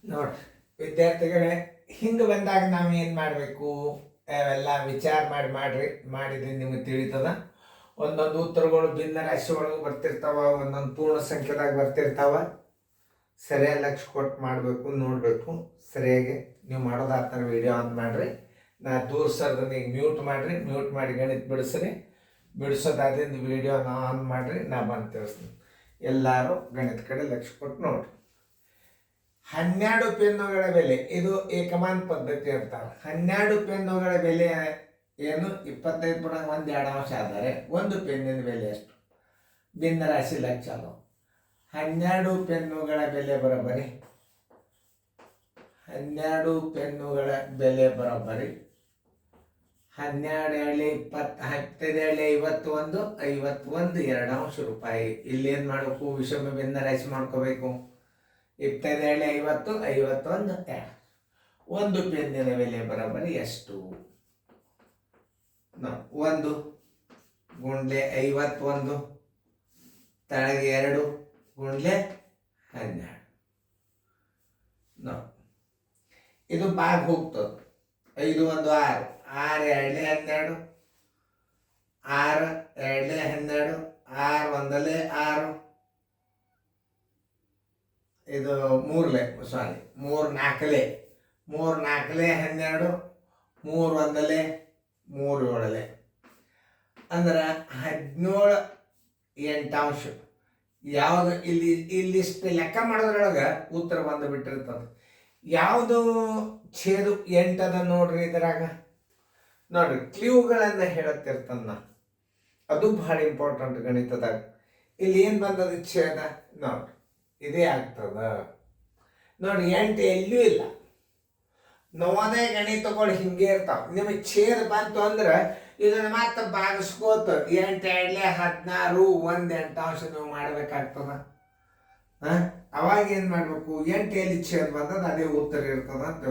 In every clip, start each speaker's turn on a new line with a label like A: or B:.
A: ನೋಡ್ರಿ ವಿದ್ಯಾರ್ಥಿಗಳೇ, ಹಿಂಗೆ ಬಂದಾಗ ನಾವು ಏನು ಮಾಡಬೇಕು? ಅವೆಲ್ಲ ವಿಚಾರ ಮಾಡಿದ್ರೆ ನಿಮಗೆ ತಿಳಿತದ. ಒಂದೊಂದು ಉತ್ತರಗಳು ಭಿನ್ನ ರಾಶಿ ಒಳಗೆ ಬರ್ತಿರ್ತಾವ, ಒಂದೊಂದು ಪೂರ್ಣ ಸಂಖ್ಯೆದಾಗ ಬರ್ತಿರ್ತಾವ. ಸರಿಯಾಗಿ ಲಕ್ಷ ಕೊಟ್ಟು ಮಾಡಬೇಕು, ನೋಡಬೇಕು. ಸರಿಯಾಗಿ ನೀವು ಮಾಡೋದಾಗ್ತಾರೆ. ವಿಡಿಯೋ ಆನ್ ಮಾಡಿರಿ. ನಾ ದೂರ ಸರ್ದನ್ನ ಈಗ ಮ್ಯೂಟ್ ಮಾಡಿ ಗಣಿತ ಬಿಡಿಸ್ರಿ. ಬಿಡಿಸೋದಾದ್ರಿಂದ ವಿಡಿಯೋನ ಆನ್ ಮಾಡಿರಿ, ನಾ ಬಂದು ತಿಳಿಸ್ತೀನಿ. ಎಲ್ಲರೂ ಗಣಿತ ಕಡೆ ಲಕ್ಷ ಕೊಟ್ಟು ನೋಡ್ರಿ. 12 ಪೆನ್ನುಗಳ ಬೆಲೆ, ಇದು ಏಕಮಾನ ಪದ್ಧತಿ ಅಂತಾರೆ. 12 ಪೆನ್ನುಗಳ ಬೆಲೆ ಏನು? 25 ಪುನಃ 1 2 ಅಂಶ ಆದರೆ ಒಂದು ಪೆನ್ನಿನ ಬೆಲೆ ಎಷ್ಟು? ಭಿನ್ನ ರಾಶಿ ಲಕ್ಷ. 12 ಪೆನ್ನುಗಳ ಬೆಲೆ ಬರೋಬ್ಬರಿ 12 ಪೆನ್ನುಗಳ ಬೆಲೆ ಬರೋಬ್ಬರಿ 12 51 51 2 ಅಂಶ ರೂಪಾಯಿ. ಇಲ್ಲಿ ಏನು ಮಾಡಬೇಕು? ವಿಷಮ ಭಿನ್ನ ರಾಶಿ ಮಾಡ್ಕೋಬೇಕು. 25 50 51 2. ಒಂದು ಪೆನ್ನಿನ ಬೆಲೆ ಬರೋಬ್ಬರಿ ಎಷ್ಟು? 1 ಗುಂಡ್ಲೆ 51 ತಳಗೆ 2 ಗುಂಡ್ಲೆ 12. ಇದು ಬಾಗ್ ಹೋಗ್ತದೆ. 5 1 6 6 2 12 6 2 12 6 1 6. ಇದು 3 4 3 4 12 3 1 3 7 ಅಂದ್ರೆ 17 8 ಅಂಶ. ಯಾವುದು ಇಲ್ಲಿಷ್ಟು ಲೆಕ್ಕ ಮಾಡೋದ್ರೊಳಗೆ ಉತ್ತರ ಬಂದು ಬಿಟ್ಟಿರ್ತದೆ. ಯಾವುದು ಛೇದು 8 ಅದ ನೋಡ್ರಿ. ಇದ್ರಾಗ ನೋಡ್ರಿ ಕ್ಲೂಗಳನ್ನು ಹೇಳುತ್ತಿರ್ತಾನ. ಅದು ಬಹಳ ಇಂಪಾರ್ಟೆಂಟ್ ಗಣಿತದಾಗ. ಇಲ್ಲಿ ಏನು ಬಂದದ ಛೇದ ನೋಡ್ರಿ, ಇದೇ ಆಗ್ತದ ನೋಡ್ರಿ. 8 ಎಲ್ಲೂ ಇಲ್ಲ. ನವೋದಯ ಗಣಿತಗಳು ಹಿಂಗೆ ಇರ್ತಾವ. ನಿಮಗೆ ಛೇದ ಬಂತು ಅಂದ್ರೆ ಇದನ್ನ ಮತ್ತೆ ಭಾಗಿಸ್ಕೋತ 8 2 16 1 8 ಅಂಶ ನೀವು ಮಾಡ್ಬೇಕಾಗ್ತದ. ಅವಾಗ ಏನು ಮಾಡ್ಬೇಕು? 8 ಎಲ್ಲಿ ಛೇದ ಬಂದದ ಅದೇ ಉತ್ತರ ಇರ್ತದ ಅಂತ.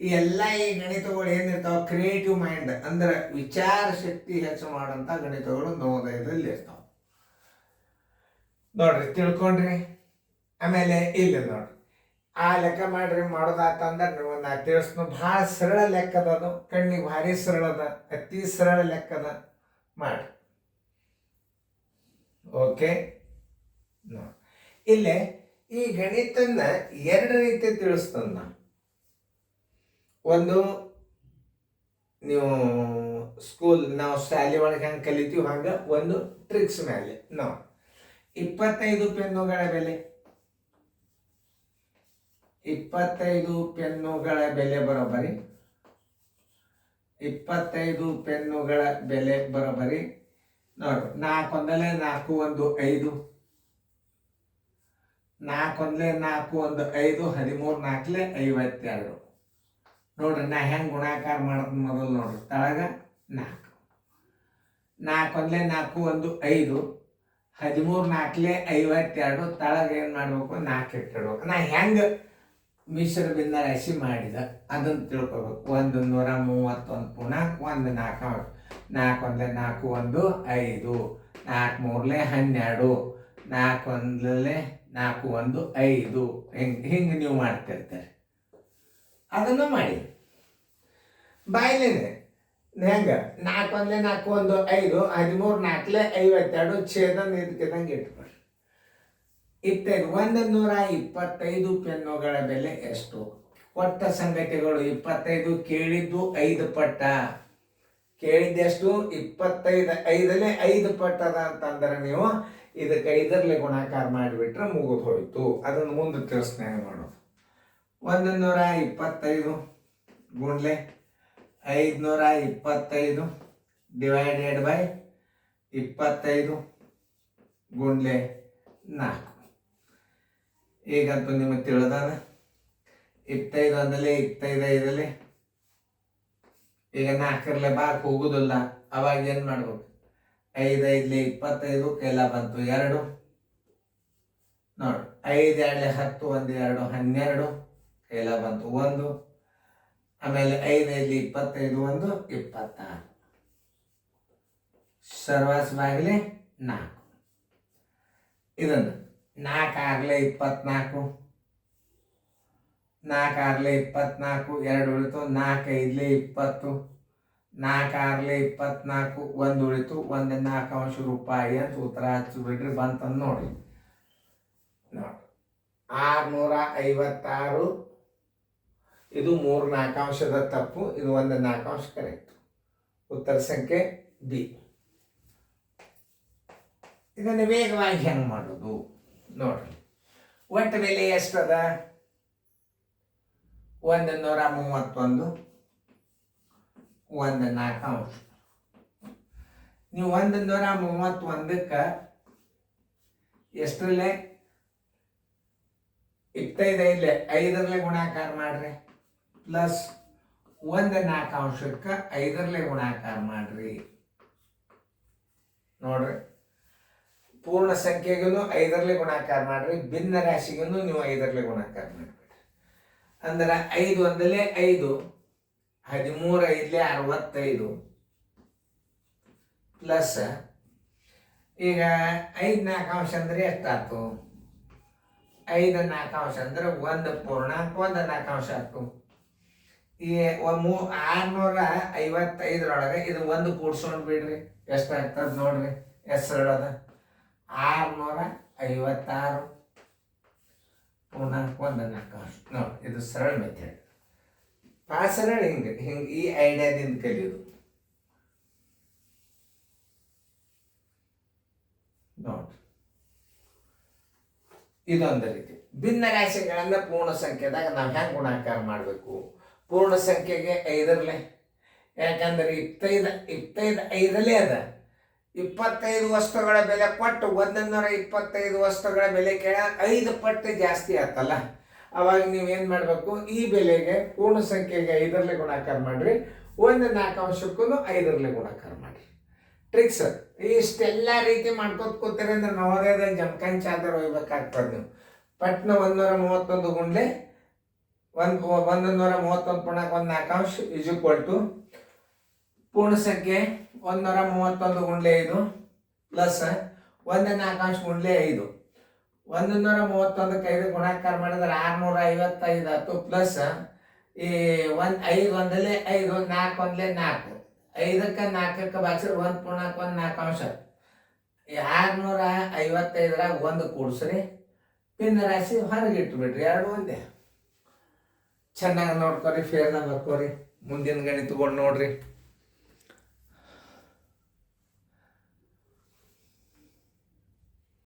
A: ಈ ಎಲ್ಲ ಈ ಗಣಿತಗಳು ಏನಿರ್ತಾವ, ಕ್ರಿಯೇಟಿವ್ ಮೈಂಡ್ ಅಂದ್ರೆ ವಿಚಾರ ಶಕ್ತಿ ಹೆಚ್ಚು ಮಾಡೋಂಥ ಗಣಿತಗಳು ನವೋದಯದಲ್ಲಿ ಇರ್ತಾವ. ನೋಡ್ರಿ ತಿಳ್ಕೊಂಡ್ರಿ. ಆಮೇಲೆ ಇಲ್ಲಿ ನೋಡ್ರಿ, ಆ ಲೆಕ್ಕ ಮಾಡ್ರಿ. ಮಾಡೋದಾತಂದ್ರೆ ನೀವು ನಾ ತಿಳಿಸ್ನು. ಭಾಳ ಸರಳ ಲೆಕ್ಕದ, ಅದು ಕಣ್ಣಿಗೆ ಭಾರಿ ಸರಳದ, ಅತಿ ಸರಳ ಲೆಕ್ಕದ. ಮಾಡಿ ಓಕೆ. ನೋಡಿ ಇಲ್ಲೇ ಈ ಗಣಿತನ್ನ 2 ರೀತಿ ತಿಳಿಸ್ತದ. ಒಂದು ನೀವು ನಾವು ಶಾಲೆ ಒಳಗೆ ಹೆಂಗೆ ಕಲಿತೀವಿ ಹಂಗೆ ಒಂದು ಟ್ರಿಕ್ಸ್ ಮೇಲೆ. ನೋಡಿ 25 ಪೆನ್ನುಗಳ ಬೆಲೆ 25 ಪೆನ್ನುಗಳ ಬೆಲೆ ಬರೋಬ್ಬರಿ 25 ಪೆನ್ನುಗಳ ಬೆಲೆ ಬರೋಬ್ಬರಿ ನೋಡ್ರಿ. 4 1 4 1 5 4 1 4 1 5 13 4 52. ನೋಡ್ರಿ ನಾ ಹೆಂಗೆ ಗುಣಾಕಾರ ಮಾಡೋದು ಮೊದಲು ನೋಡ್ರಿ. ತಳಗ 4 4 1 4 1 5 13 4 52. ತಳಗ ಏನು ಮಾಡ್ಬೇಕು? 4 ಇಟ್ಟಿಡ್ಬೇಕು. ನಾ ಹೆಂಗೆ ಮಿಶ್ರ ಭಿನ್ನ ರಾಶಿ ಮಾಡಿದ ಅದನ್ನು ತಿಳ್ಕೊಬೇಕು. 131 ಪುನಃ 1 4 4 1 4 1 5 4 3 12 4 1 4 1 5. ಹಿಂಗೆ ನೀವು ಮಾಡ್ತಿರ್ತಾರೆ. ಅದನ್ನು ಮಾಡಿ ಬಾಯ್ಲೇನೆ ಹೆಂಗೆ 4 1 4 1 5 13 4 52 ಛೇದನ ಇದಕ್ಕಿದಂಗೆ ಇಟ್ಕೊಳ್ರಿ. 125 ಪೆನ್ನುಗಳ ಬೆಲೆ ಎಷ್ಟು? ಕೊಟ್ಟ ಸಂಗತಿಗಳು 25 ಕೇಳಿದ್ದು 5 ಪಟ್ಟ. ಕೇಳಿದ್ದೆಷ್ಟು? 25 5ನೇ 5 ಪಟ್ಟದ ಅಂತಂದ್ರೆ ನೀವು ಇದಕ್ಕೆ 5ರಲ್ಲಿ ಗುಣಾಕಾರ ಮಾಡಿಬಿಟ್ರೆ ಮುಗಿದು ಹೋಯ್ತು. ಅದನ್ನು ಮುಂದೆ ತಿಳಿಸ್ನೇನೆ ಮಾಡೋದು. 125 ಗುಂಡ್ಲೆ 525 ಡಿವೈಡೆಡ್ ಬೈ 25 ಗುಂಡ್ಲೆ 4. ಈಗಂತೂ ನಿಮಗೆ ತಿಳಿದಾನ 25 ಅಂದಲೇ 25 5 ಈಗ 4ರಲ್ಲಿ ಬಾಕ್ ಹೋಗುದಿಲ್ಲ. ಅವಾಗ ಏನು ಮಾಡ್ಬೇಕು? 5 5 25 ಕೈಲ ಬಂತು 2 ನೋಡಿ. 5 2 10 1 2 12 ಕೈಲ ಬಂತು 1. ಆಮೇಲೆ 5 5 25 1 26. ಸರ್ವಾಸ್ ಬಾಗಿಲೆ 4. ಇದನ್ನು 4 6 24 4 ಆರ್ಲೆ 24, 2 ಉಳಿತು, 4 5ಲೆ 20, 4 6ಲೆ 24, 1 ಉಳಿತು, 1 4 ರೂಪಾಯಿ ಅಂತ ಉತ್ತರ ಹಚ್ಚಿಬಿಡ್ರಿ. ಬಂತಂದು ನೋಡ್ರಿ. 656. ಇದು 3 4 ತಪ್ಪು, ಇದು 1 4 ಕರೆಕ್ಟ್. ಉತ್ತರ ಸಂಖ್ಯೆ ಬಿ. ಇದನ್ನು ವೇಗವಾಗಿ ಹೆಂಗೆ ಮಾಡೋದು ನೋಡ್ರಿ. ಒಟ್ಟು ಬೆಲೆ ಎಷ್ಟದ? 131, 1 4. ನೀವು 131ಕ್ಕೆ ಎಷ್ಟರಲ್ಲೇ 25 5ರಲ್ಲೇ ಗುಣಾಕಾರ ಮಾಡ್ರಿ, ಪ್ಲಸ್ 1 4ಕ್ಕೆ 5ರಲ್ಲೇ ಗುಣಾಕಾರ ಮಾಡ್ರಿ. ನೋಡ್ರಿ, ಪೂರ್ಣ ಸಂಖ್ಯೆಗೂ 5ರಲ್ಲೇ ಗುಣಾಕಾರ ಮಾಡ್ರಿ, ಭಿನ್ನ ರಾಶಿಗೂ ನೀವು 5ರಲ್ಲೇ ಗುಣಾಕಾರ ಮಾಡ್ಬಿಡ್ರಿ. ಅಂದ್ರೆ 5 1 5, 13 5 65, ಪ್ಲಸ್ ಈಗ 5 4 ಅಂದ್ರೆ ಎಷ್ಟಾಯ್ತು? 5 4 ಅಂದ್ರೆ 1 ಪೂರ್ಣಾಂಕ 1 4 ಆಯ್ತು. ಈ 655ರೊಳಗೆ ಇದು 1 ಕೂಡ್ಸ್ಕೊಂಡು ಬಿಡ್ರಿ, ಎಷ್ಟಾಗ್ತದೆ ನೋಡ್ರಿ. ಹೆಸರಳದ 656 ಪೂರ್ಣಾಂಕ 1 4 ನೋಡಿ. ಇದು ಸರಳ ಮೆಥಡ್. ಸರಳ ಹಿಂಗೆ ಈ ಐಡಿಯಾದಿಂದ ಕಲಿಯೋದು ನೋಡ್ರಿ. ಇದೊಂದು ರೀತಿ. ಭಿನ್ನ ರಾಶಿಗಳನ್ನ ಪೂರ್ಣ ಸಂಖ್ಯೆದಾಗ ನಾವು ಹೆಂಗೆ ಗುಣಾಕಾರ ಮಾಡಬೇಕು? ಪೂರ್ಣ ಸಂಖ್ಯೆಗೆ 5ರಲ್ಲೇ, ಯಾಕಂದ್ರೆ 25 5ರಲ್ಲೇ ಅದ. 25 ವಸ್ತುಗಳ ಬೆಲೆ ಕೊಟ್ಟು 125 ವಸ್ತುಗಳ ಬೆಲೆ ಕೇಳ 5 ಪಟ್ಟು ಜಾಸ್ತಿ ಆಯ್ತಲ್ಲ. ಅವಾಗ ನೀವೇನು ಮಾಡಬೇಕು? ಈ ಬೆಲೆಗೆ ಪೂರ್ಣ ಸಂಖ್ಯೆಗೆ 5ರಲ್ಲೇ ಗುಣಾಕಾರ ಮಾಡಿರಿ, 1 4 5ರಲ್ಲೇ ಗುಣಾಕಾರ ಮಾಡಿರಿ. ಟ್ರಿಕ್ಸ್ ಇಷ್ಟೆಲ್ಲ ರೀತಿ ಮಾಡ್ಕೊತ ಕೂತೀರಿ ಅಂದ್ರೆ ನವೋದಯದ ಜಮಖಾನ್ ಚಾದರ್ ಹೋಗ್ಬೇಕಾಗ್ತದೆ. ನೀವು ಪಟ್ನ 131 ಗುಂಡ್ಲೆ 131 ಪೂರ್ಣಾಂಕ 1 4 ಇಸ್ ಈಕ್ವಲ್ ಟು ಪೂರ್ಣ ಸಂಖ್ಯೆ 131 ಗುಂಡ್ಲೆ 5 ಪ್ಲಸ್ 1 4 ಗುಂಡ್ಲೆ 5. 131ಕ್ಕೆ 5 ಗುಣಾಕಾರ ಮಾಡಿದ್ರೆ 655 ಆಯ್ತು, ಪ್ಲಸ್ ಈ 5 1 5, 4 1 4, 5ಕ್ಕೆ 4ಕ್ಕೆ ಬಾಕ್ಸಿದ್ರೆ 1 ಪೂರ್ಣಾಂಕ 1 4. 655ರಾಗ 1 ಕೂಡ್ಸ್ರಿ, ಭಿನ್ನ ರಾಶಿ ಹೊರಗೆ ಇಟ್ಬಿಡ್ರಿ, 2 ಒಂದೇ. ಚೆನ್ನಾಗಿ ನೋಡ್ಕೊರಿ, ಫೇರ್ನ ಬರ್ಕೋರಿ. ಮುಂದಿನ ಗಣಿತ ತಗೊಂಡು ನೋಡ್ರಿ.